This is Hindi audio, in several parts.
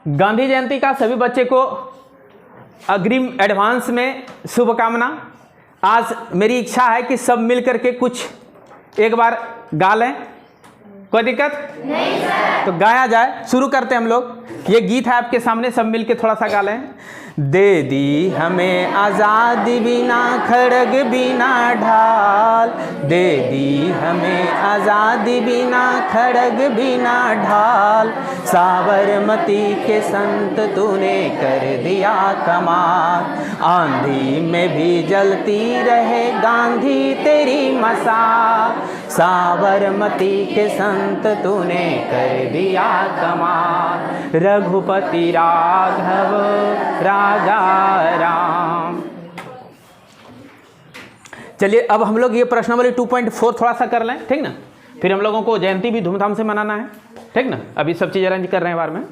गांधी जयंती का सभी बच्चे को अग्रिम एडवांस में शुभकामना। आज मेरी इच्छा है कि सब मिल करके कुछ एक बार गा लें। कोई दिक्कत नहीं सर। तो गाया जाए, शुरू करते हैं हम लोग। ये गीत है आपके सामने, सब मिल के थोड़ा सा गा लें। दे दी हमें आज़ादी बिना खड़ग बिना ढाल, दे दी हमें आज़ादी बिना खड़ग बिना ढाल, साबरमती के संत तूने कर दिया कमाल, आंधी में भी जलती रहे गांधी तेरी मसाल, साबरमती के संत तूने कर दिया कमाल, रघुपति राघव राजा राम। चलिए अब हम लोग ये प्रश्नावली 2.4 थोड़ा सा कर लें, ठीक ना। फिर हम लोगों को जयंती भी धूमधाम से मनाना है, ठीक ना। अभी सब चीज़ अरेंज कर रहे हैं बार में।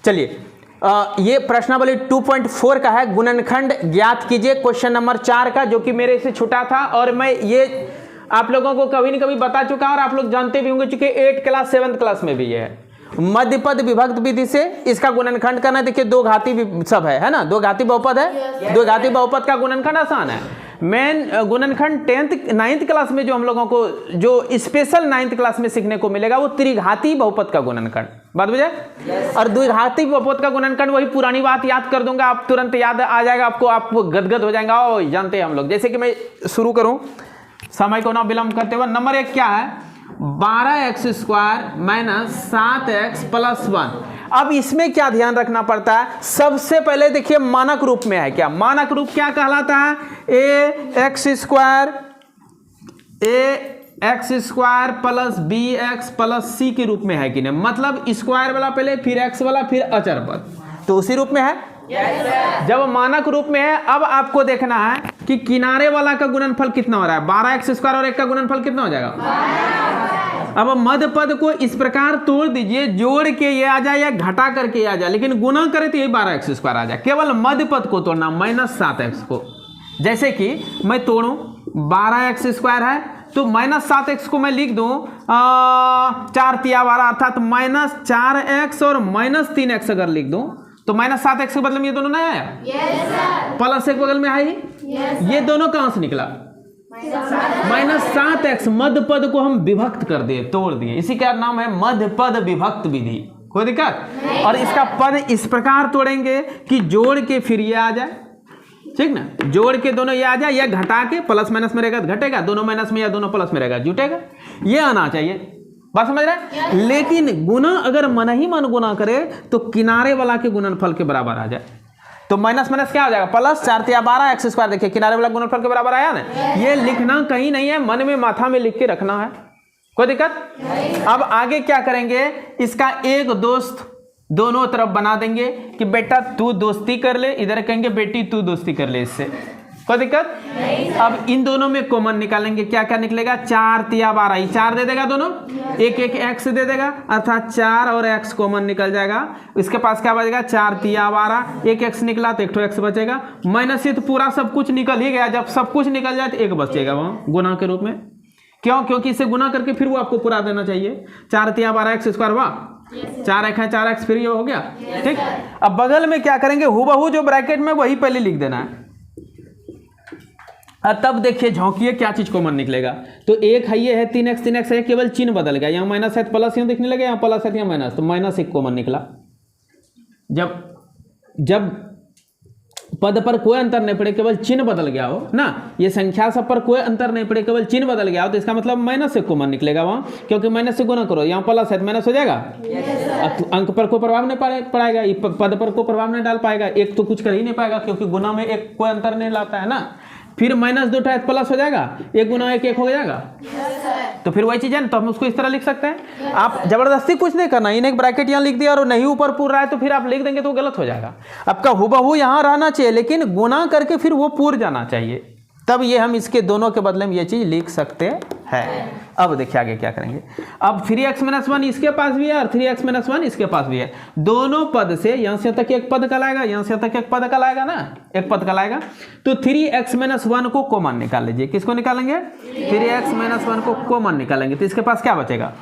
चलिए ये प्रश्नावली 2.4 का है, गुणनखंड ज्ञात कीजिए, क्वेश्चन नंबर 4 का, जो कि मेरे से छूटा था और मैं ये आप लोगों को कभी न कभी बता चुका और आप लोग जानते भी होंगे, चूंकि 8th क्लास 7th क्लास में भी ये है। मध्यपद विभक्त विधि से इसका गुणनखंड करना। देखिए दो घाती सब है ना, दो घाती बहुपद है, दो घाती बहुपद का गुणनखंड आसान है। मेन गुणनखंड 9th क्लास में जो हम लोगों को जो स्पेशल 9th क्लास में सीखने को मिलेगा वो त्रिघाती बहुपद का गुणनखंड, बात बुझे। और द्विघाती बहुपद का गुणनखंड वही पुरानी बात याद कर दूंगा, आप तुरंत याद आ जाएगा आपको, आप गदगद हो जाएगा। ओ जानते हैं हम लोग। जैसे कि मैं शुरू करूं समय को ना विलंब करते हुए। नंबर 1 क्या है, 12x² - 7x + 1। अब इसमें क्या ध्यान रखना पड़ता है, सबसे पहले देखिए मानक रूप में है क्या, मानक रूप क्या कहलाता है, ax² + bx + c के रूप में है कि नहीं, मतलब स्क्वायर वाला पहले फिर x वाला फिर अचर पद, तो उसी रूप में है। yes, जब मानक रूप में है अब आपको देखना है कि किनारे वाला का गुणनफल कितना हो रहा है, 12x² और 1 का गुणनफल कितना हो जाएगा। अब मध्य पद को इस प्रकार तोड़ दीजिए, जोड़ के ये आ जाए या घटा करके ये आ जाए, लेकिन गुना करे तो ये 12x² आ जाए। केवल मध्य पद को तोड़ना, -7x को। जैसे कि मैं तोड़ूं 12x² है तो -7x को मैं लिख दूं 4 तिया 12 अर्थात -4x और -3x अगर लिख दूं तो -7x के बदले में ये दोनों नहीं आया, प्लस एक बगल में आई, ये दोनों कहां से निकला, -7x। मध्य पद को हम विभक्त कर दिए, तोड़ दिए, इसी का नाम है मध्य पद विभक्त विधि। कोई दिक्कत। और इसका पद इस प्रकार तोड़ेंगे कि जोड़ के फिर ये आ जाए, ठीक ना, जोड़ के दोनों ये आ जाए, या घटा के प्लस माइनस में रहेगा तो घटेगा, दोनों माइनस में या दोनों प्लस में रहेगा जुटेगा, ये आना चाहिए। बात समझ रहे हैं। लेकिन गुना अगर मन ही मन गुना करे तो किनारे वाला के गुणनफल के बराबर आ जाए, तो माइनस माइनस क्या हो जाएगा, प्लस 4 तिया 12x²। देखिए किनारे वाला गुणनफल के बराबर आया ना। ये लिखना कहीं नहीं है, मन में माथा में लिख के रखना है, कोई दिक्कत। अब आगे क्या करेंगे, इसका एक दोस्त दोनों तरफ बना देंगे कि बेटा तू दोस्ती कर ले, इधर कहेंगे बेटी तू दोस्ती कर ले इससे, कोई दिक्कत। अब इन दोनों में कॉमन निकालेंगे, क्या क्या निकलेगा, 4 तिया 12, 4 दे देगा दोनों, एक x दे देगा, अर्थात 4 और x कॉमन निकल जाएगा। इसके पास क्या बचेगा, 4 तिया 12, एक x निकला तो एक x बचेगा, माइनस ये तो पूरा सब कुछ निकल ही गया। जब सब कुछ निकल जाए तो एक बचेगा वहाँ गुना के रूप में। क्यों, क्योंकि इसे गुना करके फिर वो आपको पूरा देना चाहिए। 4 तिया 12x² वाह, 4x है 4x फिर ये हो गया, ठीक। अब बगल में क्या करेंगे, हूबहू जो ब्रैकेट में वही पहले लिख देना है। तब देखिए झोंकिए क्या चीज कॉमन निकलेगा, तो एक है ये है 3x है, केवल चिन्ह बदल गया, यहाँ माइनस है तो प्लस यहाँ दिखने लगे, यहाँ प्लस है तो यहाँ माइनस, तो -1 कॉमन निकला। जब पद पर कोई अंतर नहीं पड़े, केवल चिन्ह बदल गया हो ना, ये संख्या सब पर कोई अंतर नहीं पड़े, केवल चिन्ह बदल गया हो, तो इसका मतलब -1 कॉमन निकलेगा वहाँ, क्योंकि माइनस से गुना करो, यहाँ प्लस है तो माइनस हो जाएगा। अंक पर कोई प्रभाव नहीं पड़ेगा, पद पर कोई प्रभाव नहीं डाल पाएगा, एक तो कुछ कर ही नहीं पाएगा, क्योंकि गुना में एक कोई अंतर नहीं लाता है ना। फिर -2 उठाए प्लस हो जाएगा, 1 गुना 1 हो जाएगा। तो फिर वही चीज है ना, तो हम उसको इस तरह लिख सकते हैं। आप जबरदस्ती कुछ नहीं करना, इन्हें एक ब्रैकेट यहाँ लिख दिया और नहीं ऊपर पूर रहा है तो फिर आप लिख देंगे तो गलत हो जाएगा। आपका हुबहू यहाँ रहना चाहिए, लेकिन गुना करके फिर वो पूर जाना चाहिए, तब ये हम इसके दोनों के बदले में ये चीज लिख सकते हैं। अब देखिए आगे क्या करेंगे। अब 3x-1 इसके पास भी है और 3x-1 इसके पास भी है, दोनों पद से यहाँ से तक एक पद कल आएगा, यहाँ से तक एक पद कल आएगा ना, एक पद कल आएगा, तो 3x-1 को कॉमन निकाल लीजिए। किसको निकालेंगे, 3x-1 को कॉमन निकालेंगे, तो इसके पास क्या बचेगा,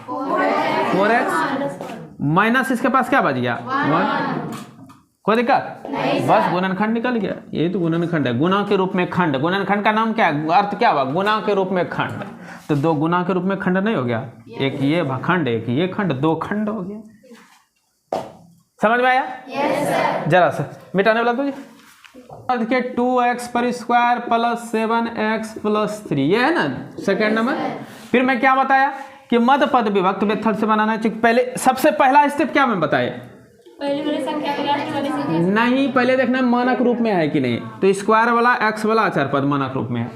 4x, माइनस इसके पास क्या बच गया 1, कोई दिक्कत? बस गुणनखंड निकल गया। ये तो गुणनखंड है, गुना के रूप में खंड। गुणनखंड का नाम क्या है, अर्थ क्या हुआ, गुना के रूप में खंड। तो दो गुना के रूप में खंड नहीं हो गया, एक ये खंड एक ये खंड, दो खंड हो गया। समझ में आया? जरा सा मिटाने वाला तो देखिए 2x पर स्क्वायर प्लस 7x प्लस 3, ये है ना सेकेंड नंबर। फिर मैं क्या बताया कि मध्य पद विभक्त मेथड से बनाना है। पहले सबसे पहला स्टेप क्या मैं बताया, पहले वाली संख्या को लास्ट वाली संख्या नहीं, पहले देखना मानक रूप में है कि नहीं। तो स्क्वायर वाला x वाला अचर पद मानक रूप में है।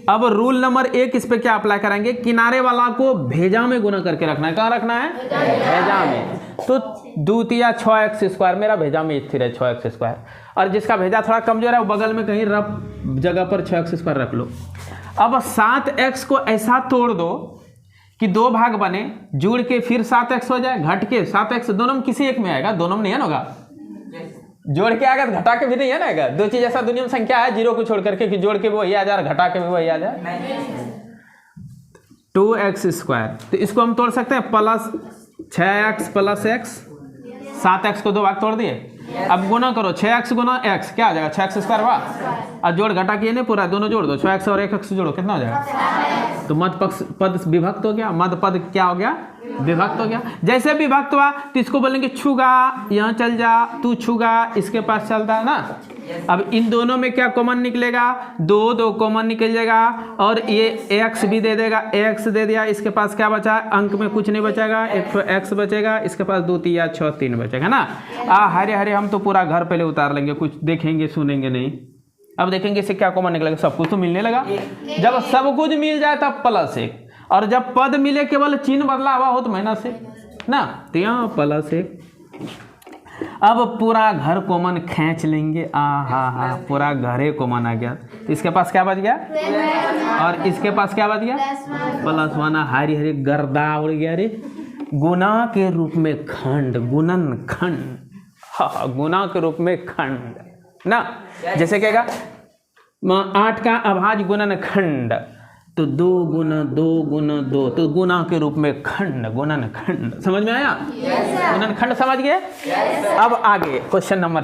अब रूल नंबर 1 इस पे क्या अप्लाई करेंगे, किनारे वाला को भेजा में गुना करके रखना है। कहाँ रखना है, भेजा में। तो 2 तिया 6x स्क्वायर, मेरा भेजा में स्थिर है 6x स्क्वायर, और जिसका भेजा थोड़ा कमजोर है वो बगल में कहीं रफ जगह पर 6x स्क्वायर रख लो। अब 7x को ऐसा तोड़ दो कि दो भाग बने, जुड़ के फिर 7x हो जाए, घट के 7x, दोनों में किसी एक में आएगा, दोनों में नहीं है ना होगा। जोड़ के आएगा तो घटा के भी नहीं है ना आएगा। दो चीज ऐसा दुनिया में संख्या है जीरो को छोड़ करके कि जोड़ के भी वही आ जाए, घटा के भी वही आ जाए। 2x स्क्वायर, तो इसको हम तोड़ सकते हैं plus 6x plus x, 7x को दो भाग तोड़ दिए। अब गुना करो, 6x गुना x क्या आ जाएगा, 6x स्क्वायर हुआ, और जोड़ घटा किए नहीं पूरा, दोनों जोड़ दो, 6x और 1x जोड़ो, कितना हो जाएगा। तो मध्य पद विभक्त हो गया, मध्य पद क्या हो गया, विभक्त हो गया। जैसे विभक्त हुआ तो इसको बोलेंगे छुगा, यहाँ चल जा, तू छुगा, इसके पास चलता है ना। अब इन दोनों में क्या कॉमन निकलेगा, दो दो कॉमन निकल जाएगा, और ये x भी दे देगा, x दे दिया, इसके पास क्या बचा, अंक में कुछ नहीं बचेगा, एक तो x बचेगा, इसके पास 2 तिया 6 3 बचेगा ना। हरे हरे हम तो पूरा घर पहले उतार लेंगे, कुछ देखेंगे सुनेंगे नहीं। अब देखेंगे इससे क्या कॉमन निकलेगा, सब कुछ तो मिलने लगा। जब सब कुछ मिल जाए तब +1, और जब पद मिले केवल चिन्ह बदला हुआ हो तो -1 ना, तो यहाँ +1। अब पूरा घर कॉमन खींच लेंगे, हा पूरा घर ही कॉमन आ गया। तो इसके पास क्या बच गया, और इसके पास क्या बच गया, +1। हरी हरी गर्दा उड़ गया रे। गुना के रूप में खंड, गुणन खंड, हाँ गुना के रूप में खंड ना। जैसे कहेगा 8 का अभाज्य गुणन खंड, तो 2 गुना 2 गुना 2, तो गुना के रूप में खंड, गुणन खंड। समझ में आया? गुणन खंड समझ गए? अब आगे question number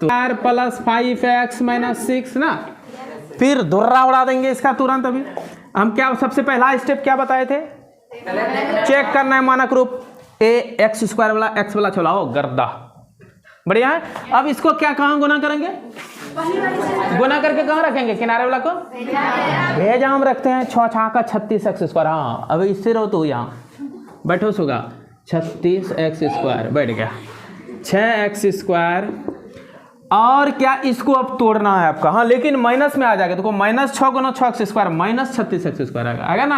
4 plus 5x minus 6 ना। फिर धुर्रा उड़ा देंगे इसका तुरंत। अभी हम क्या सबसे पहला स्टेप क्या बताए थे, चेक करना है मानक रूप। x स्क्वायर वाला x वाला चलाओ गर्दा, बढ़िया है। अब इसको क्या कहाँ गुना करेंगे, गुना करके कहाँ रखेंगे, किनारे वाला को भेजा हम रखते हैं। 6 6 का 36x स्क्वायर। हाँ अब इससे रहो तो यहाँ बैठो सुगा, 36x स्क्वायर बैठ गया, 6x स्क्वायर। और क्या इसको अब तोड़ना है आपका, हाँ लेकिन माइनस में आ जाएगा, तो -6 गुना 6x स्क्वायर -36x स्क्वायर आएगा ना।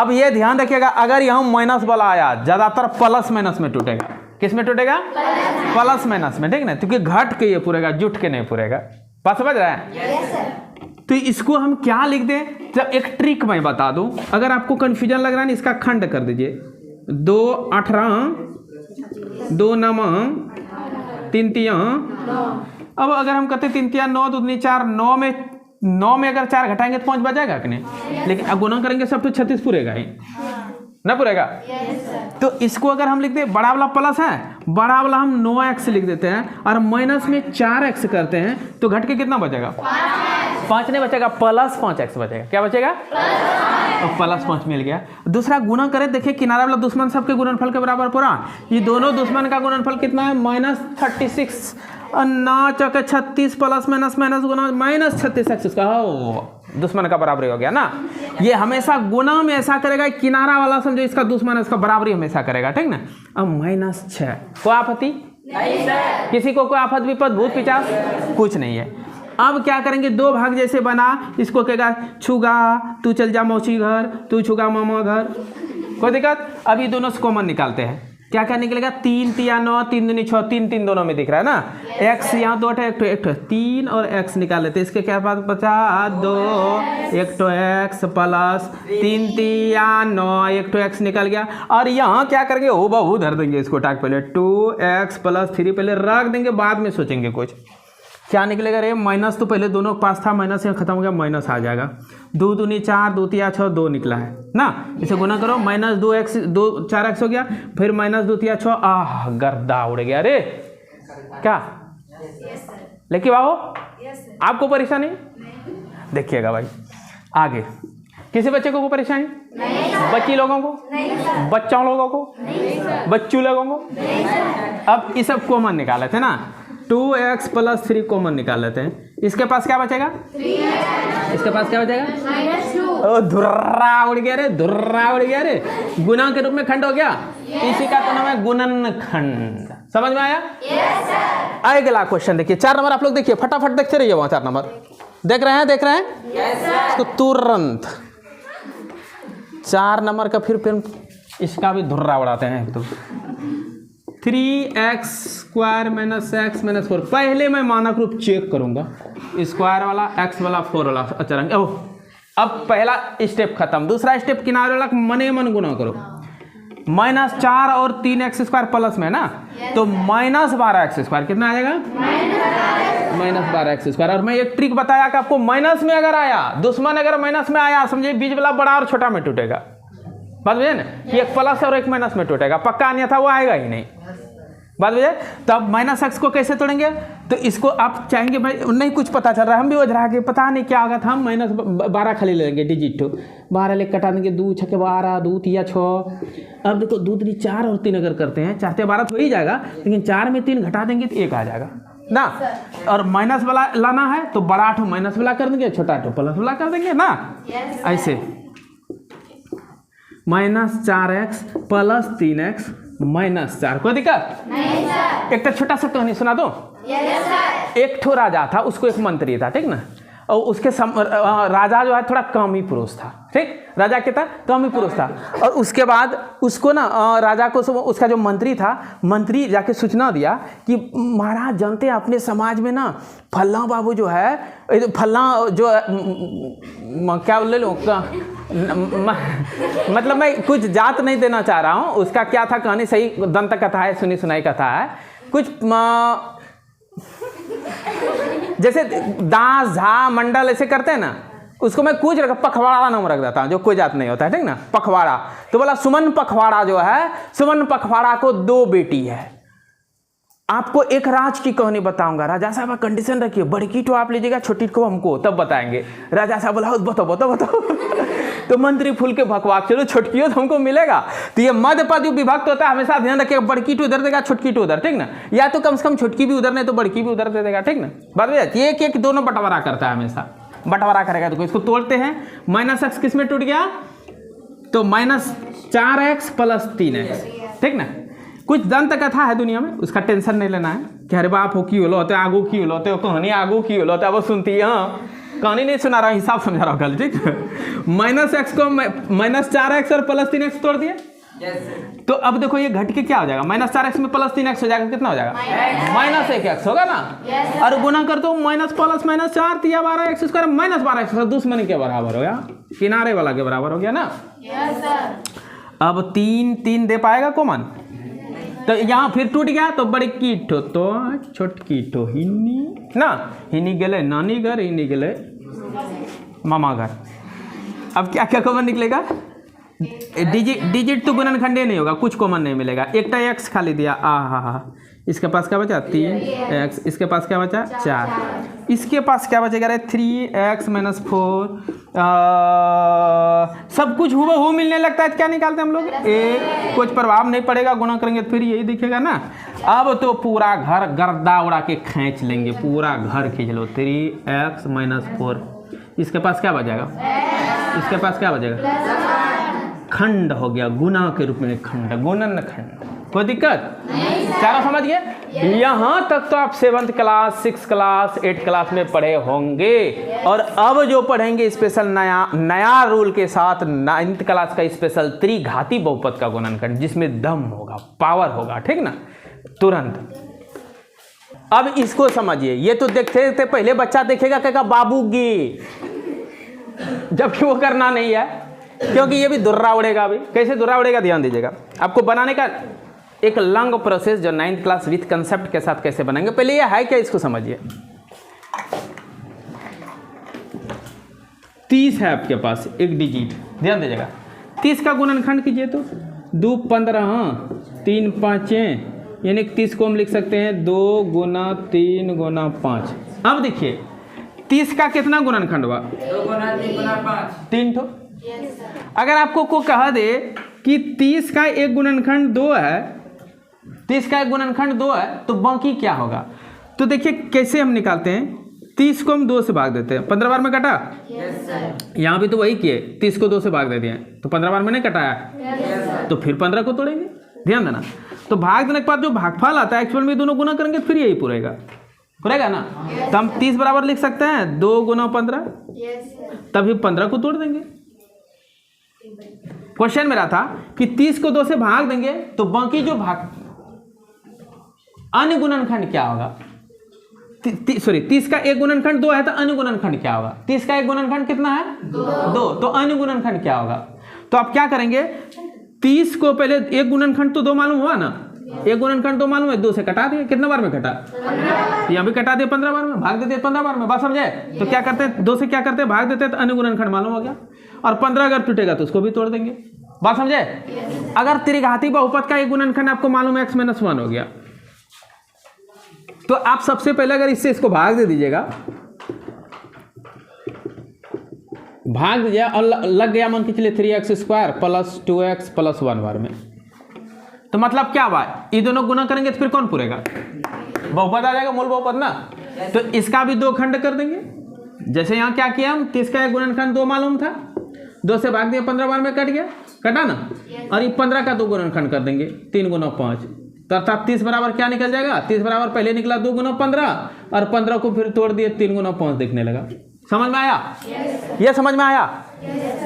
अब ये ध्यान रखिएगा, अगर यहाँ माइनस वाला आया ज्यादातर प्लस माइनस में टूटेगा। किस में टूटेगा, प्लस माइनस में, ठीक ना, क्योंकि घट के ये पूरेगा, जुट के नहीं पूरेगा। बात समझ रहा है? तो इसको हम क्या लिख दें, जब एक ट्रिक मैं बता दूं, अगर आपको कंफ्यूजन लग रहा है ना, इसका खंड कर दीजिए। 2 18 2 9 3 तिया। अब अगर हम कहते 3 तिया 9 2 4, 9 में अगर 4 घटाएंगे तो 5 बचेगा कि नहीं, लेकिन अब गुना करेंगे सब तो 36 पूरेगा ही ना, पूरेगा। तो इसको अगर हम लिखते हैं, बड़ा वाला प्लस है, बड़ा वाला हम 9x लिख देते हैं, और माइनस में 4x करते हैं, तो घट के कितना बचेगा, 5 नहीं बचेगा, +5x बचेगा। क्या बचेगा, तो +5 मिल गया। दूसरा गुना करें, देखिए किनारा वाला दुश्मन सबके गुणनफल के बराबर पूरा, ये दोनों दुश्मन का गुणनफल कितना है, -36, और 9 चौके 36 प्लस माइनस माइनस गुना -36x का हो दुश्मन का बराबरी हो गया ना। ये हमेशा गुना में ऐसा करेगा, किनारा वाला समझो इसका दुश्मन है, इसका बराबरी हमेशा करेगा, ठीक ना। अब -6, कोई आपत्ति नहीं, किसी को कोई आफत विपद भूत पिचास कुछ नहीं है। अब क्या करेंगे, 2 भाग जैसे बना, इसको कहेगा छुगा तू चल जा मौसी घर, तू छुगा मामा घर, कोई दिक्कत। अभी दोनों से कॉमन निकालते हैं, क्या क्या निकलेगा, 3 तिया 9 3 दूनी 6, 3 3 दोनों में दिख रहा है ना। x यहाँ 2 है, एक तो 3 और x निकाल लेते हैं। इसके क्या पास बचा 2, एक तो x प्लस 3 तिया 9, एक तो x निकल गया। और यहाँ क्या करेंगे, हो बहु धर देंगे इसको टाक, पहले 2x + 3 पहले रख देंगे, बाद में सोचेंगे कुछ। क्या निकलेगा रे, माइनस तो पहले दोनों के पास था, माइनस यहाँ खत्म हो गया, माइनस आ जाएगा। 2 दूनी 4 2 तिया 6, 2 निकला है ना, इसे गुना करो, -2x 4x हो गया, फिर -2 तिया 6, गर्दा उड़ गया रे। क्या? लेकिन बाबू आपको परेशानी? देखिएगा भाई आगे किसी बच्चे को परेशानी? बच्ची लोगों को? बच्चों लोगों को? बच्चू लोगों को? अब ये सब कॉमन निकाले थे ना, 2x + 3 कॉमन निकाल लेते हैं। इसके पास क्या बचेगा? 3x। इसके पास क्या बचेगा? -2। ओ धुर्रा उड़ गया रे, धुर्रा उड़ गया रे। गुना के रूप में खंड हो गया, इसी का तो नाम है गुणन खंड। समझ में आया? Yes sir. अगला क्वेश्चन देखिए, 4 नंबर आप लोग देखिए, फटाफट देखते रहिए। वहां 4 नंबर देख रहे हैं? Yes sir. तो तुरंत 4 नंबर का फिर इसका भी धुर्रा उड़ाते हैं। तो 3x² - x - 4। पहले मैं मानक रूप चेक करूंगा, स्क्वायर वाला, x वाला, 4 वाला। अच्छा रंग ओह, अब पहला स्टेप खत्म। दूसरा स्टेप किनारे वाला मने मन गुना करो। -4 और 3x² प्लस में ना, तो -12x²। कितना आ जाएगा? -12x²। और मैं एक ट्रिक बताया कि आपको माइनस में अगर आया, दुश्मन अगर माइनस में आया, समझिए बीच वाला बड़ा और छोटा में टूटेगा। बात बुझे ना, कि एक प्लस और एक माइनस में टूटेगा, पक्का अन्यथा वो आएगा ही नहीं। बात बुझे? तब -x को कैसे तोड़ेंगे? तो इसको आप चाहेंगे भाई नहीं कुछ पता चल रहा है, हम भी वजह के पता नहीं क्या होगा था, हम -12 खाली लेंगे डिजिट। 12 ले कटा देंगे, 2 × 12, 2 × 3 = 6। अब देखो 2 × 3 = 4 और 3 अगर करते हैं, 4 × 12 तो हो ही जाएगा, लेकिन 4 में 3 घटा देंगे तो 1 आ जाएगा ना। और माइनस वाला लाना है तो बड़ा ठो माइनस वाला कर देंगे, छोटा ठो प्लस वाला कर देंगे ना। ऐसे -4x + 3x - 4। कोई दिक्कत नहीं सर। एक तो छोटा सा कहानी सुना दो। Yes sir. एक ठो राजा था, उसको एक मंत्री था, ठीक ना। और उसके राजा जो है थोड़ा कम ही पुरुष था, ठीक। राजा के था कम ही पुरुष था। और उसके बाद उसको ना राजा को उसका जो मंत्री था, मंत्री जाके सूचना दिया कि महाराज जानते हैं अपने समाज में ना फल्ला बाबू जो है, फल्ला जो क्या ले लो मतलब मैं कुछ जात नहीं देना चाह रहा हूँ, उसका क्या था कहानी, सही दंत कथा है, सुनी सुनाई कथा है। कुछ जैसे दास झा मंडल ऐसे करते हैं ना, उसको मैं कुछ पखवाड़ा नाम रख देता हूँ, जो कोई जात नहीं होता है, ठीक ना, पखवाड़ा। तो बोला सुमन पखवाड़ा जो है, सुमन पखवाड़ा को 2 बेटी है। आपको एक राज की कहानी बताऊंगा। राजा साहब कंडीशन रखिए, बड़की तो आप लीजिएगा, छोटी को हमको तब बताएंगे। राजा साहब बोला बताओ बताओ बताओ तो मंत्री फूल के भकवाक, चलो छोटकी हो तो हमको मिलेगा। तो ये मध्य पद जो विभक्त होता है, हमेशा ध्यान रखिएगा, बड़की तो उधर देगा, छोटकी तो उधर, ठीक ना। या तो कम से कम छोटकी भी उधर, नहीं तो बड़की भी उधर दे देगा, ठीक ना। बात में एक एक दोनों बंटवारा करता है, हमेशा बंटवारा करेगा। तो इसको तोड़ते हैं। -x किस में टूट गया? तो -4x + 3x, ठीक ना। कुछ दंत कथा है दुनिया में, उसका टेंशन नहीं लेना है कि अरे बाप हो की होलो होते, आगू की होलो होते, कहानी आगू की होलो होते, अब सुनती है। हाँ, कहानी नहीं सुना रहा, हिसाब समझा रहा हूँ कल, ठीक। -x को -4x और +3x तोड़ दिए। तो अब देखो ये घट के क्या हो जाएगा? -4x में +3x हो जाएगा, कितना हो जाएगा? -1x होगा ना। और गुना कर दो -+- 4 × 12x² -12x दुश्मन के बराबर हो गया, किनारे वाला के बराबर हो गया ना। अब 3 दे पाएगा कॉमन, तो यहाँ फिर टूट गया। तो बड़ी कीठो तो छोटकी ठो हिन्नी ना, हिन्नी गले नानी घर, हिन्नी गले मामा घर। अब क्या क्या कॉमन निकलेगा? डिजिट तो गुणनखंडे नहीं होगा, कुछ कॉमन नहीं मिलेगा। एक टा x खाली दिया, हा। इसके पास क्या बचा? 3x। इसके पास क्या बचा? 4। इसके पास क्या बचेगा रे? 3x - 4। सब कुछ हूबहू मिलने लगता है तो क्या निकालते हैं हम लोग? कुछ प्रभाव नहीं पड़ेगा, गुणा करेंगे फिर यही दिखेगा ना। अब तो पूरा घर गर्दा उड़ा के खींच लेंगे, पूरा घर खींच लो। 3x - 4। इसके पास क्या बचेगा? इसके पास क्या बचेगा? खंड हो गया, गुना के रूप में खंड, गुणन खंड। कोई दिक्कत नहीं? सारा समझ गए? यहाँ तक तो आप 7th class, 6th class, 8th class में पढ़े होंगे। और अब जो पढ़ेंगे स्पेशल नया रूल के साथ 9th क्लास का स्पेशल त्रिघाती बहुपद का गुणनखंड, जिसमें दम होगा, पावर होगा, ठीक ना, तुरंत। अब इसको समझिए। ये तो देखते थे पहले बच्चा देखेगा कहेगा बाबूगी, जबकि वो करना नहीं है, क्योंकि ये भी दुर्रा उड़ेगा। अभी कैसे दुर्रा उड़ेगा ध्यान दीजिएगा। आपको बनाने का एक लॉन्ग प्रोसेस, जो 9th क्लास विथ कंसेप्ट के साथ कैसे बनाएंगे, पहले ये है क्या इसको समझिए। 30 है आपके पास एक डिजिट, ध्यान दीजिएगा। 30 का गुणनखंड कीजिए तो 2 × 15, 3 × 5, यानी 30 को हम लिख सकते हैं 2 गुना 3 गुना 5। अब देखिए 30 का कितना गुणनखंड हुआ? 2 गुना 3 गुना 5। 3 ठो। अगर आपको को कहा दे कि 30 का एक गुणनखंड 2 है, 30 का एक गुणनखंड 2 है, तो बाकी क्या होगा? तो देखिए कैसे हम निकालते हैं। 30 को हम 2 से भाग देते हैं, 15 बार में कटा। यहाँ भी तो वही किए, 30 को 2 से भाग दे दिए तो 15 बार में नहीं कटाया, तो फिर 15 को तोड़ेंगे। ध्यान देना। तो भाग देने के बाद जो भागफल आता है एक्चुअल में दोनों गुना करेंगे फिर यही पूरेगा ना। तो हम 30 बराबर लिख सकते हैं 2 गुना 15, तभी 15 को तोड़ देंगे। क्वेश्चन मेरा था कि 30 को 2 से भाग देंगे तो बाकी जो भाग अन्य गुणनखंड क्या होगा? 30 का एक गुणनखंड 2 है तो अन्य गुणनखंड क्या होगा? 30 का एक गुणनखंड कितना है? 2। तो अन्य गुणनखंड क्या होगा? तो आप क्या करेंगे, 30 को पहले एक गुणनखंड तो 2 मालूम हुआ ना, एक गुणनखंड 2 मालूम है, 2 से कटा दिए। कितने बार में कटा? यहाँ भी कटा दिए 15 बार में, भाग देते 15 बार में। बात समझे? तो क्या करते हैं, 2 से क्या करते हैं, भाग देते हैं, तो अन्य गुणनखंड मालूम हो गया। और 15 अगर टूटेगा तो उसको भी तोड़ देंगे। बात समझे? अगर त्रिघाती बहुपद का एक गुणनखंड आपको मालूम है x-1 हो गया, तो आप सबसे पहले अगर इससे इसको भाग दे दीजिएगा, भाग दीजिए और लग गया मान के चलिए 3x² प्लस 2x प्लस 1 बार में, तो मतलब क्या हुआ, ये दोनों गुना करेंगे तो फिर कौन पूरेगा? बहुपद आ जाएगा, मूल बहुपद ना। तो इसका भी 2 खंड कर देंगे। जैसे यहाँ क्या किया हम, 30 का एक गुणनखंड 2 मालूम था, 2 से भाग दिया, 15 बार में कट गया, कटा ना। और ये 15 का 2 गुणनखंड कर देंगे, 3 गुना 5, तो अर्थात 30 बराबर क्या निकल जाएगा? 30 बराबर पहले निकला 2 गुना 15 और 15 को फिर तोड़ दिए 3 गुना 5 दिखने लगा। समझ में आया? ये समझ में आया?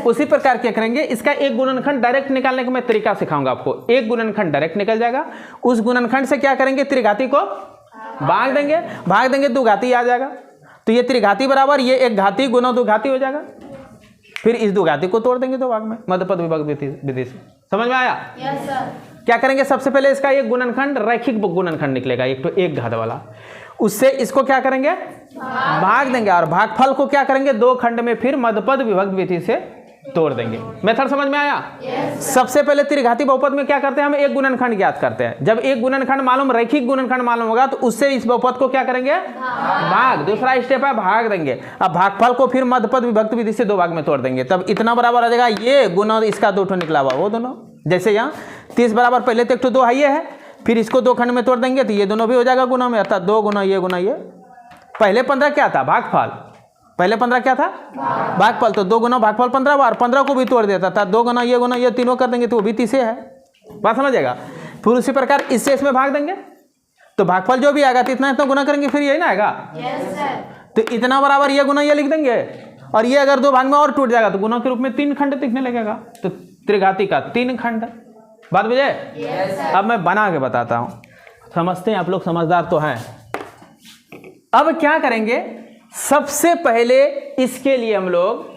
उसी प्रकार क्या करेंगे, इसका एक गुणनखंड डायरेक्ट निकालने का मैं तरीका सिखाऊंगा आपको। एक गुणनखंड डायरेक्ट निकल जाएगा, उस गुणनखंड से क्या करेंगे, त्रिघाती को भाग देंगे 2 घाती आ जाएगा। तो ये त्रिघाती बराबर ये एक घाती गुना 2 घाती हो जाएगा। फिर इस 2 घाती को तोड़ देंगे 2 भाग में मध्यपद विभक्त विधि से। समझ में आया? क्या करेंगे, सबसे पहले इसका एक गुणनखंड रैखिक गुणनखंड निकलेगा, एक तो एक घात वाला, उससे इसको क्या करेंगे, भाग देंगे। और भागफल को क्या करेंगे, 2 खंड में फिर मध्यपद विभक्त विधि से तोड़ देंगे। मेथड समझ में आया? सबसे पहले त्रिघाती बहुपद में क्या करते हैं, हम एक गुणनखंड ज्ञात करते हैं। जब एक गुणनखंड मालूम, रैखिक गुणनखंड मालूम होगा, तो उससे इस बहुपद को क्या करेंगे, भाग। दूसरा स्टेप है भाग देंगे। अब भागफल को फिर मध्यपद विभक्त विधि से 2 भाग में तोड़ देंगे, तब इतना बराबर आ जाएगा ये गुना इसका 2 ठो निकला हुआ वो दोनों। जैसे यहाँ 30 बराबर पहले तो एक तो 2 है, ये है, फिर इसको 2 खंड में तोड़ देंगे तो ये दोनों भी हो जाएगा गुना में, अर्थात 2 गुना ये गुना ये। पहले 15 क्या था, भागफल। पहले 15 क्या था, भागफल। तो 2 गुना भागफल 15 बार, 15 को भी तोड़ देता था, 2 गुना ये तीनों कर देंगे तो वो भी 30 है। बात समझेगा? फिर उसी प्रकार इससे इसमें भाग देंगे तो भागफल जो भी आएगा तो इतना गुना करेंगे, फिर यही ना आएगा। तो इतना बराबर ये गुना ये लिख देंगे, और ये अगर 2 भाग में और टूट जाएगा तो गुना के रूप में 3 खंड दिखने लगेगा। तो त्रिघाती का 3 खंड। बात बुझे? अब मैं बना के बताता हूं, समझते हैं आप लोग, समझदार तो हैं। अब क्या करेंगे, सबसे पहले इसके लिए हम लोग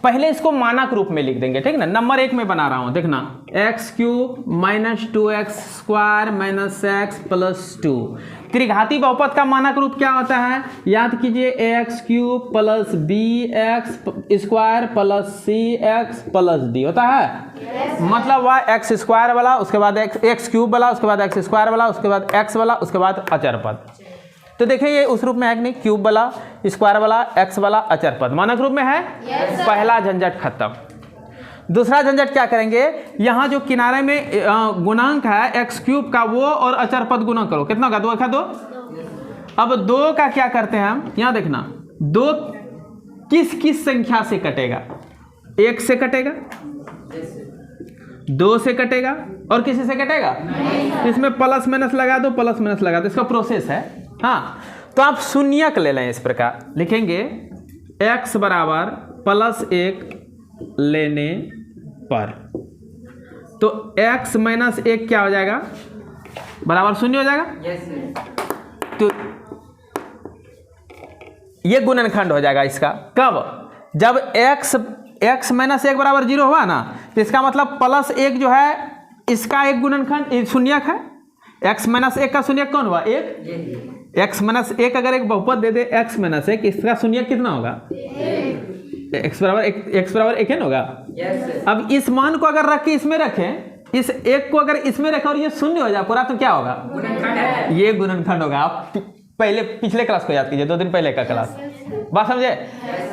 पहले इसको मानक रूप में लिख देंगे, ठीक ना। नंबर 1 में बना रहा हूं, देखना, x³ minus 2x² minus x plus 2। त्रिघाती बहुपद का मानक रूप क्या होता है, याद कीजिए, x³ plus bx² plus cx plus d होता है। मतलब वह x² वाला, उसके बाद x³ वाला, उसके बाद x² वाला, उसके बाद x वाला, उसके बाद अचर पद। तो देखिए ये उस रूप में है कि नहीं, क्यूब वाला, स्क्वायर वाला, एक्स वाला, अचर पद मानक रूप में है। पहला झंझट खत्म। दूसरा झंझट क्या करेंगे, यहाँ जो किनारे में गुणांक है x³ का वो और अचर पद गुना करो, कितना होगा, 2 2। अब 2 का क्या करते हैं हम, यहाँ देखना, 2 किस किस संख्या से कटेगा, 1 से कटेगा, 2 से कटेगा, और किसी से कटेगा, इसमें प्लस माइनस लगा दो, प्लस माइनस लगा दो, इसका प्रोसेस है। हाँ, तो आप शून्यक ले लें, इस प्रकार लिखेंगे, x बराबर +1 लेने पर, तो x माइनस 1 क्या हो जाएगा, बराबर 0 हो जाएगा। तो ये गुणनखंड हो जाएगा इसका, कब, जब x माइनस 1 बराबर 0 हुआ ना, तो इसका मतलब +1 जो है इसका एक गुणनखंड शून्यक है। x माइनस 1 का शून्यक कौन हुआ, 1। x माइनस 1 अगर एक बहुपद दे दे x माइनस 1, इसका शून्यक कितना होगा, x बराबर 1 है ना होगा। अब इस मान को अगर रख के इसमें रखें इस एक को अगर इसमें रखा और ये शून्य हो जाए पूरा तो क्या होगा? गुणनखंड है। ये गुणनखंड होगा। आप पहले पिछले क्लास को याद कीजिए, 2 दिन पहले का क्लास, बात समझे?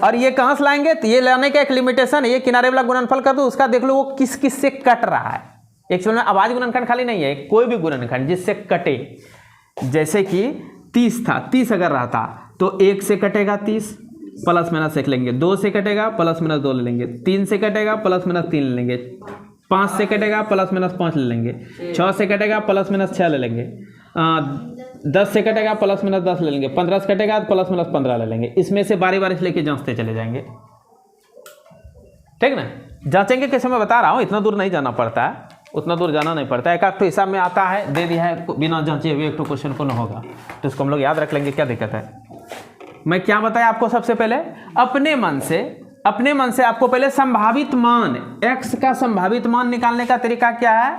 और ये कहाँ से लाएंगे? तो ये लाने का एक लिमिटेशन है, ये किनारे वाला गुणनफल कर दो, उसका देख लो वो किस किस से कट रहा है। एक्चुअल में अभाज्य गुणनखंड खाली नहीं है, कोई भी गुणनखंड जिससे कटे। जैसे कि 30 था, 30 अगर रहता तो 1 से कटेगा 30, प्लस माइनस 1 लेंगे, 2 से कटेगा प्लस माइनस 2 ले लेंगे, 3 से कटेगा प्लस माइनस 3 ले लेंगे, 5 से कटेगा प्लस माइनस 5 ले लेंगे, 6 से कटेगा प्लस माइनस 6 ले लेंगे, 10 से कटेगा प्लस माइनस 10 ले लेंगे, 15 से कटेगा प्लस माइनस 15 ले लेंगे। इसमें से बारी बारी लेके जांचते चले जाएंगे, ठीक ना? जांचेंगे कैसे मैं बता रहा हूँ, इतना दूर नहीं जाना पड़ता है, उतना दूर जाना नहीं पड़ता है। एक आध तो हिसाब में आता है, दे दिया है, बिना जांचे हुए एक तो क्वेश्चन को न होगा तो उसको हम लोग याद रख लेंगे, क्या दिक्कत है। मैं क्या बताया आपको सबसे पहले? अपने मन से आपको पहले संभावित मान, x का संभावित मान निकालने का तरीका क्या है?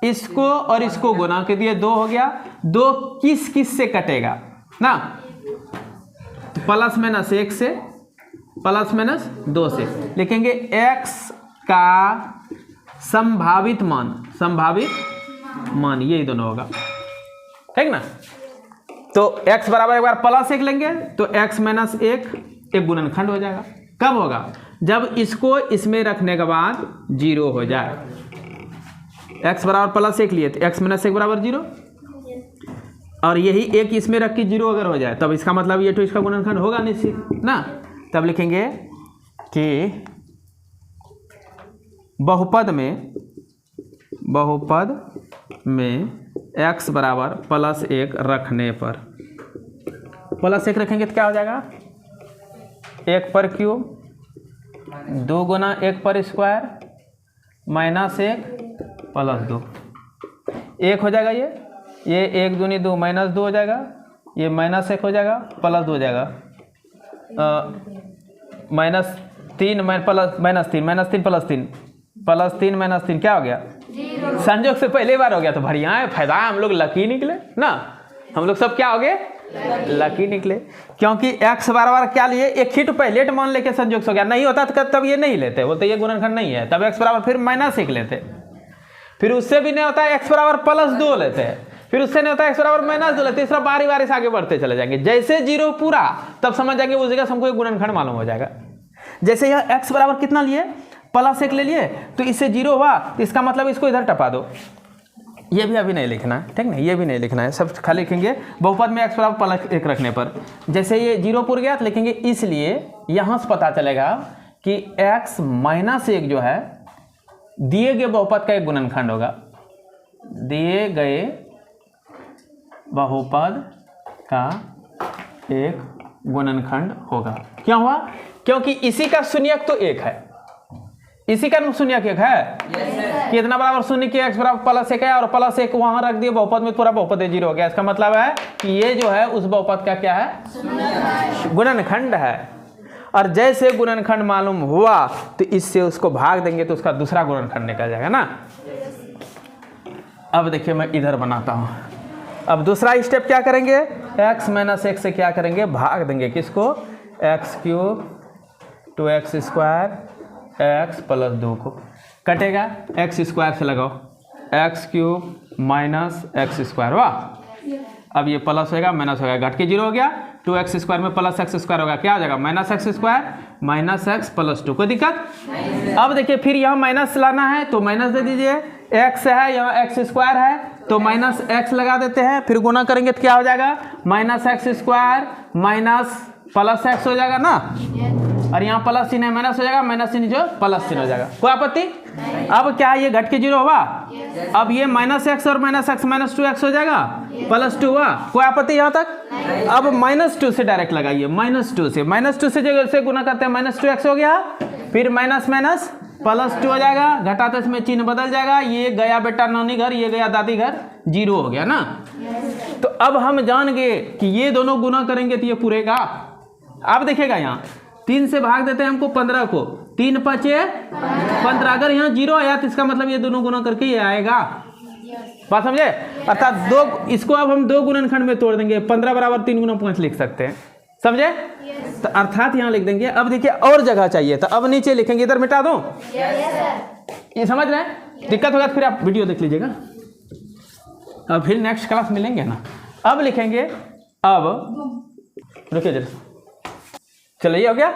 इसको और इसको गुना के दिए, 2 हो गया। 2 किस किस से कटेगा ना? तो प्लस माइनस 1 से, प्लस माइनस 2 से लिखेंगे। x का संभावित मान यही दोनों होगा, ठीक ना? तो x बराबर एक बार प्लस 1 लेंगे तो x माइनस 1 एक गुणनखंड हो जाएगा। कब होगा? जब इसको इसमें रखने के बाद 0 हो जाए। x बराबर प्लस 1 लिए तो x माइनस 1 बराबर 0, और यही एक इसमें रख के 0 अगर हो जाए तब इसका मतलब ये तो इसका गुणनखंड होगा निश्चित ना। तब लिखेंगे कि बहुपद में x बराबर प्लस 1 रखने पर, प्लस 1 रखेंगे तो क्या हो जाएगा? 1 पर क्यूब, 2 गुना 1 पर स्क्वायर, माइनस 1 प्लस 2, 1 हो जाएगा। ये 1 दूनी 2 माइनस 2 हो जाएगा, ये माइनस 1 हो जाएगा, प्लस 2 हो जाएगा, माइनस 3 माइनस 3 प्लस 3 माइनस 3 क्या हो गया? संयोग से पहले बार हो गया तो बढ़िया है, फायदा है, हम लोग लकी निकले ना। हम लोग सब क्या हो गए? लकी निकले, क्योंकि x बराबर क्या लिए? एक ही तो पहले मान लेके संयोग से हो गया, नहीं होता तो तब ये नहीं लेते, बोलते ये गुणनखंड नहीं है, तब x बराबर फिर माइनस 1 लेते, फिर उससे भी नहीं होता x बराबर प्लस 2 लेते हैं, फिर उससे नहीं होता x बराबर माइनस 2 लेते, तीसरा बारी बारी से आगे बढ़ते चले जाएंगे। जैसे 0 पूरा तब समझ जाएंगे उस जगह हमको एक गुणनखंड मालूम हो जाएगा। जैसे यह x बराबर कितना लिए? प्लस 1 ले लिए, तो इससे 0 हुआ तो इसका मतलब इसको इधर टपा दो। ये भी अभी नहीं लिखना है, ठीक ना? ये भी नहीं लिखना है, सब खाली लिखेंगे बहुपद में x बराबर प्लस 1 रखने पर। जैसे ये 0 पूर गया तो लिखेंगे, इसलिए यहाँ से पता चलेगा कि x माइनस 1 जो है दिए गए बहुपद का एक गुणनखंड होगा, दिए गए बहुपद का एक गुणनखंड होगा। क्या हुआ? क्योंकि इसी का शून्यक तो 1 है, इसी का शून्यक 1 है। कितना बराबर शून्य की? x बराबर प्लस 1 है, और प्लस 1 वहां रख दिए बहुपद में, पूरा बहुपद 0 हो गया। इसका मतलब है कि ये जो है उस बहुपद का क्या है? गुणनखंड है। और जैसे गुणनखंड मालूम हुआ तो इससे उसको भाग देंगे तो उसका दूसरा गुणनखंड निकल जाएगा ना। अब देखिए मैं इधर बनाता हूं। अब दूसरा स्टेप क्या करेंगे? x माइनस 1 से क्या करेंगे? भाग देंगे किसको? x cube 2x square x plus 2 को, कटेगा x स्क्वायर से लगाओ, x cube minus x square. वाह, अब ये प्लस होगा माइनस होगा, घट के 0 हो गया। 2x स्क्वायर में प्लस x स्क्वायर होगा, क्या हो जाएगा? Minus x square minus x plus 2। कोई दिक्कत? अब देखिए फिर यहाँ माइनस लाना है तो माइनस दे दीजिए, x है यहाँ x स्क्वायर है तो माइनस x लगा देते हैं, फिर गुना करेंगे तो क्या हो जाएगा? Minus x square minus plus x हो जाएगा ना, और यहाँ प्लस चिन्ह है, माइनस हो जाएगा, माइनस चिन्ह जो प्लस चिन्ह हो जाएगा। कोई आपत्ति? अब क्या ये घट के 0 हुआ? अब ये माइनस x और माइनस x माइनस 2x हो जाएगा, प्लस 2 हुआ। कोई आपत्ति यहाँ तक? अब माइनस 2 से डायरेक्ट लगाइए, माइनस 2 से जगह से गुना करते हैं, माइनस 2x हो गया, फिर माइनस माइनस प्लस 2 हो जाएगा, घटाते इसमें चिन्ह बदल जाएगा, ये गया बेटा नानी घर, ये गया दादी घर, 0 हो गया ना। तो अब हम जान गए कि ये दोनों गुना करेंगे तो ये पूरेगा। अब देखिएगा यहाँ 3 से भाग देते हैं हमको 15 को, 3 5 15, अगर यहाँ 0 आया तो इसका मतलब ये दोनों गुना करके ये आएगा। बात समझे? अर्थात 2, इसको अब हम 2 गुणनखंड में तोड़ देंगे, 15 बराबर 3 गुना 5 लिख सकते हैं, समझे? तो अर्थात यहाँ लिख देंगे। अब देखिए और जगह चाहिए तो अब नीचे लिखेंगे, इधर मिटा दूं? ये समझ रहे हैं? दिक्कत होगा तो फिर आप वीडियो देख लीजिएगा, अब फिर नेक्स्ट क्लास मिलेंगे ना। अब लिखेंगे, अब रुकिए जरा, चलो ये हो गया।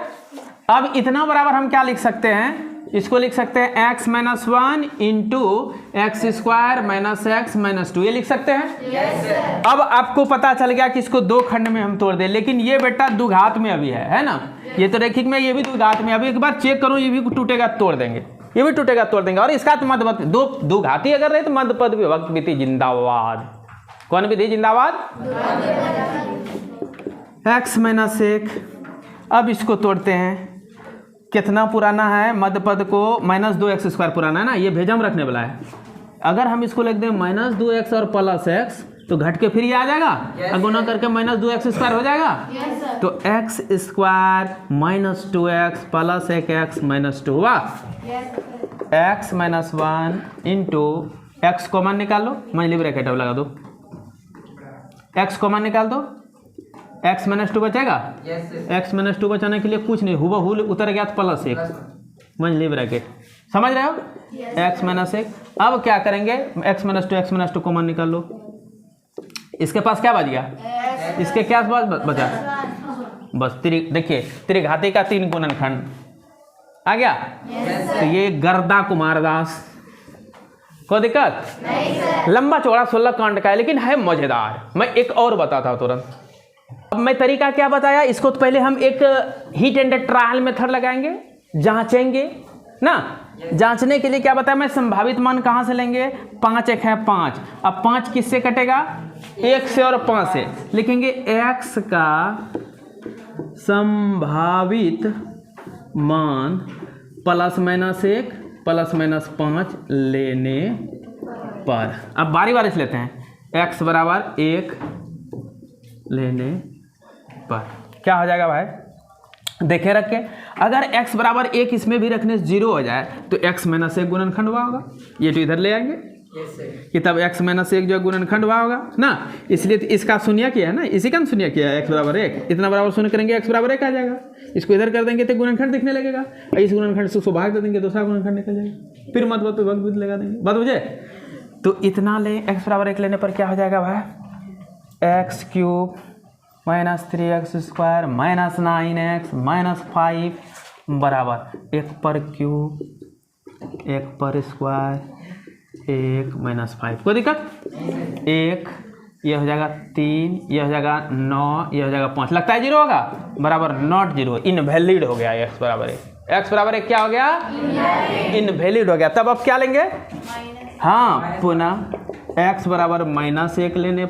अब इतना बराबर हम क्या लिख सकते हैं, इसको लिख सकते हैं x minus 1 into x square minus x minus 2, ये लिख सकते हैं। yes, अब आपको पता चल गया कि इसको दो खंड में हम तोड़ दें, लेकिन ये बेटा द्विघात में अभी है ना, ये तो रैखिक में, ये भी द्विघात में। अभी एक बार चेक करो, ये भी टूटेगा तोड़ देंगे, ये भी टूटेगा तोड़ देंगे। और इसका तो मध्य पद, दो द्विघाती अगर रहे तो मध्य पद विभक्त विधि जिंदाबाद। कौन विधि जिंदाबाद? x minus 1। अब इसको तोड़ते हैं, कितना पुराना है मध्य पद को, माइनस 2x स्क्वायर पुराना है ना, ये भेजम रखने वाला है। अगर हम इसको लिख दें माइनस 2x और प्लस x, तो घट के फिर ये आ जाएगा, और गुना करके माइनस 2x स्क्वायर हो जाएगा। तो x square minus 2x plus 1x minus 2 हुआ। x minus 1 into x common निकाल लो, मंझली ब्रैकेट अब लगा दो, x कॉमन निकाल दो, x माइनस 2 बचेगा। x माइनस 2 बचाने के लिए कुछ नहीं, हुबहू उतर गया तो प्लस 1 मंझली ब्रैकेट, समझ रहे हो? x minus 1। अब क्या करेंगे, x माइनस 2 कॉमन निकाल लो, इसके पास क्या बच गया, इसके क्या बचा, बस देखिए त्रिघाती का 3 गुणनखंड आ गया। तो ये गर्दा कुमारदास कोई दिक्कत, लंबा चौड़ा 16 कांड का है, लेकिन है मजेदार। मैं एक और बताता हूँ तुरंत। अब मैं तरीका क्या बताया, इसको तो पहले हम एक हीट एंड ट्रायल मेथड लगाएंगे, जांचेंगे ना। जांचने के लिए क्या बताया मैं, संभावित मान कहाँ से लेंगे, 5 1 है 5। अब 5 किससे कटेगा, 1 से और 5 से। लिखेंगे x का संभावित मान प्लस माइनस 1 प्लस माइनस 5 लेने पर। अब बारी बारी से लेते हैं, x बराबर 1 लेने पर क्या हो जाएगा भाई, देखे रख के। अगर x बराबर 1 इसमें भी रखने से 0 हो जाए तो x माइनस 1 गुणनखंड हुआ होगा, ये तो इधर ले आएंगे कि तब x माइनस 1 जो गुणनखंड हुआ होगा ना। इसलिए तो इसका शून्य किया है ना, इसी का शून्य किया है, x बराबर 1, इतना बराबर शून्य करेंगे x बराबर 1 आ जाएगा। इसको इधर कर देंगे तो गुणनखंड दिखने लगेगा, इस गुणनखंड से उसको भाग दे देंगे, दूसरा गुणनखंड निकल जाएगा, फिर मध्य पद पे विभक्त विधि लगा देंगे। बात बुझे? तो इतना ले, x बराबर 1 लेने पर क्या हो जाएगा भाई, x cube minus 3x square minus 9x minus 5 बराबर 1 पर क्यूब 1 पर स्क्वायर 1 माइनस 5। कोई दिक्कत, 1 ये हो जाएगा 3, ये हो जाएगा 9, ये हो जाएगा 5। लगता है 0 होगा, बराबर नॉट 0, इनवैलिड हो गया x बराबर 1। x बराबर 1 क्या हो गया, इनवैलिड हो गया। तब अब क्या लेंगे, हाँ पुनः x बराबर माइनस 1 लेने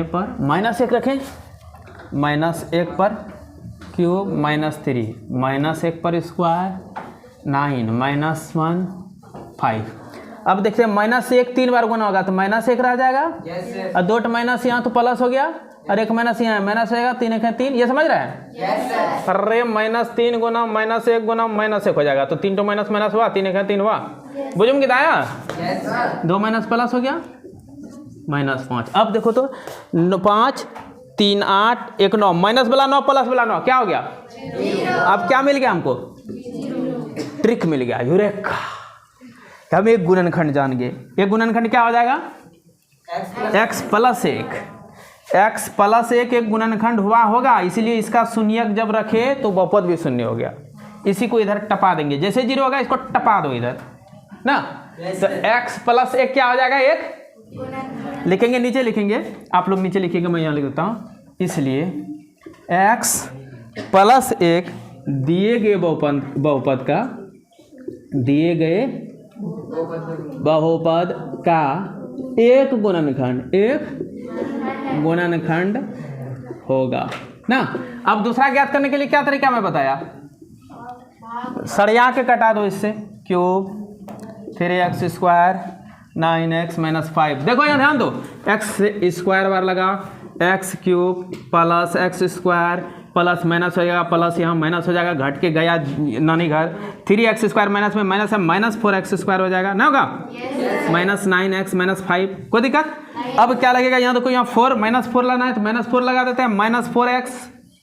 पर माइनस 1 रखें, माइनस 1 पर क्यूब माइनस 3 माइनस 1 पर स्क्वायर 9 माइनस 1 5। अब देखते हैं माइनस 1 3 बार गुना होगा तो माइनस 1 रह जाएगा, और 2 माइनस यहाँ तो प्लस हो गया, और 1 माइनस यहाँ माइनस होगा, 3 1 3, ये समझ रहे हैं। अरे माइनस 3 गुना माइनस 1 गुना माइनस 1 हो जाएगा, तो 3 तो माइनस माइनस हुआ, 3 1 3 हुआ, बुझुम कितना आया, 2 माइनस प्लस हो गया माइनस 5। अब देखो तो 5 3 8 1 9 माइनस वाला 9 प्लस वाला 9 क्या हो गया, अब क्या मिल गया हमको, ट्रिक मिल गया, यूरेका। हम एक गुणनखंड जान गए, एक गुणनखंड क्या हो जाएगा, x प्लस 1, x प्लस 1 एक गुणनखंड हुआ होगा, इसीलिए इसका शून्यक जब रखे तो बहुपद भी शून्य हो गया। इसी को इधर टपा देंगे, जैसे 0 होगा इसको टपा दो इधर ना, तो x प्लस 1 क्या हो जाएगा, एक लिखेंगे, नीचे लिखेंगे, आप लोग नीचे लिखेंगे, मैं यहाँ लिख देता हूँ। इसलिए x प्लस 1 दिए गए बहुपद का, दिए गए बहुपद का एक गुणनखंड होगा ना। अब दूसरा ज्ञात करने के लिए क्या तरीका मैं बताया, सरिया के कटा दो इससे, cube 3x square 9x minus 5। देखो यहाँ ध्यान दो, x स्क्वायर बार लगा, x cube plus x square plus minus हो जाएगा, प्लस यहाँ माइनस हो जाएगा, घट के गया नानी घर, 3x स्क्वायर माइनस में माइनस है, माइनस 4x स्क्वायर हो जाएगा ना, होगा माइनस 9x माइनस 5। कोई दिक्कत। अब क्या लगेगा, यहाँ देखो, यहाँ 4 माइनस 4 लाना है तो माइनस 4 लगा देते हैं, माइनस 4x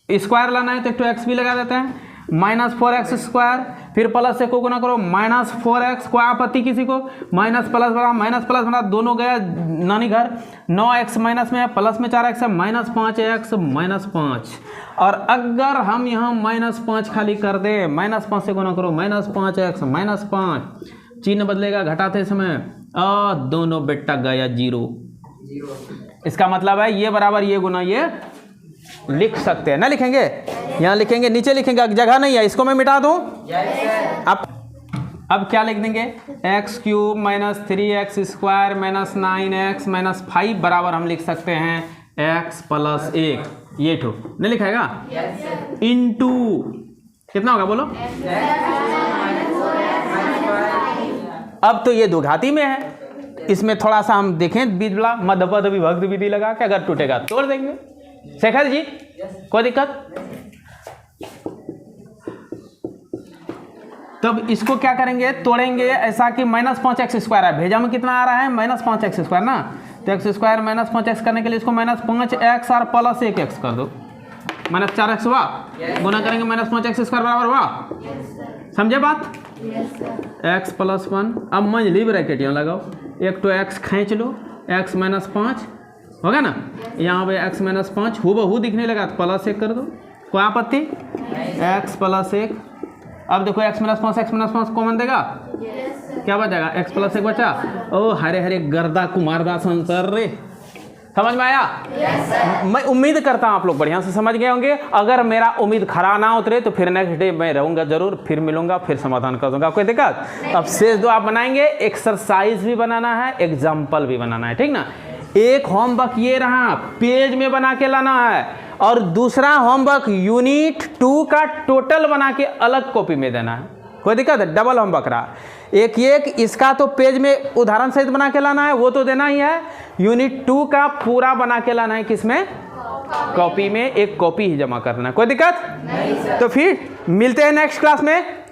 स्क्वायर लाना है तो 2x भी लगा देते हैं, -4x², फिर प्लस से को गुना करो -4x, कोई आपत्ति किसी को? माइनस प्लस बना दोनों गया नानी घर, 9x माइनस में है, प्लस में 4x है, -5x -5। और अगर हम यहाँ -5 खाली कर दें, -5 से गुना करो -5x -5, चिन्ह बदलेगा घटाते समय, दोनों बेटा गया 0। इसका मतलब है ये बराबर ये गुना ये लिख सकते हैं ना? लिखेंगे, यहाँ लिखेंगे, नीचे लिखेंगे, जगह नहीं है, इसको मैं मिटा दूं। अब क्या लिख देंगे? x³ - 3x² - 9x - 5 बराबर हम लिख सकते हैं x + 1, ये ठो नहीं लिखाएगा, इंटू कितना होगा बोलो? अब तो ये दो घाती में है, इसमें थोड़ा सा हम देखें बीजला मध्य पद विभक्त विधि लगा के, अगर टूटेगा तोड़ देंगे। शेखर जी कोई दिक्कत? तब इसको क्या करेंगे? तोड़ेंगे ऐसा कि -5x² है, भेजा में कितना आ रहा है? -5x² ना, तो x² -5x करने के लिए इसको -5x और प्लस 1x कर दो, -4x हुआ, गुना करेंगे -5x² बराबर हुआ। समझे बात? x + 1, अब मंझली ब्रैकेट यहाँ लगाओ, एक तो x खींच लो, x - 5 होगा ना, यहाँ पे x - 5 हूबहू दिखने लगा तो +1 कर दो, कोई आपत्ति? x + 1, अब देखो x - 5 कॉमन देगा, क्या बचेगा? x + 1 बचा। ओ हरे हरे गर्दा कुमारदा संसार रे, समझ में आया? मैं उम्मीद करता हूँ आप लोग बढ़िया से समझ गए होंगे। अगर मेरा उम्मीद खरा ना उतरे तो फिर नेक्स्ट डे मैं रहूँगा जरूर, फिर मिलूंगा, फिर समाधान कर दूंगा, कोई दिक्कत? अब शेष दो आप बनाएंगे, एक्सरसाइज भी बनाना है, एग्जाम्पल भी बनाना है, ठीक ना? एक होमवर्क ये रहा, पेज में बना के लाना है, और दूसरा होमवर्क यूनिट 2 का टोटल बना के अलग कॉपी में देना है, कोई दिक्कत है? डबल होमवर्क रहा, एक इसका तो पेज में उदाहरण सहित बना के लाना है, वो तो देना ही है। यूनिट 2 का पूरा बना के लाना है, किसमें? कॉपी में, एक कॉपी ही जमा करना है, कोई दिक्कत नहीं? तो फिर मिलते हैं नेक्स्ट क्लास में।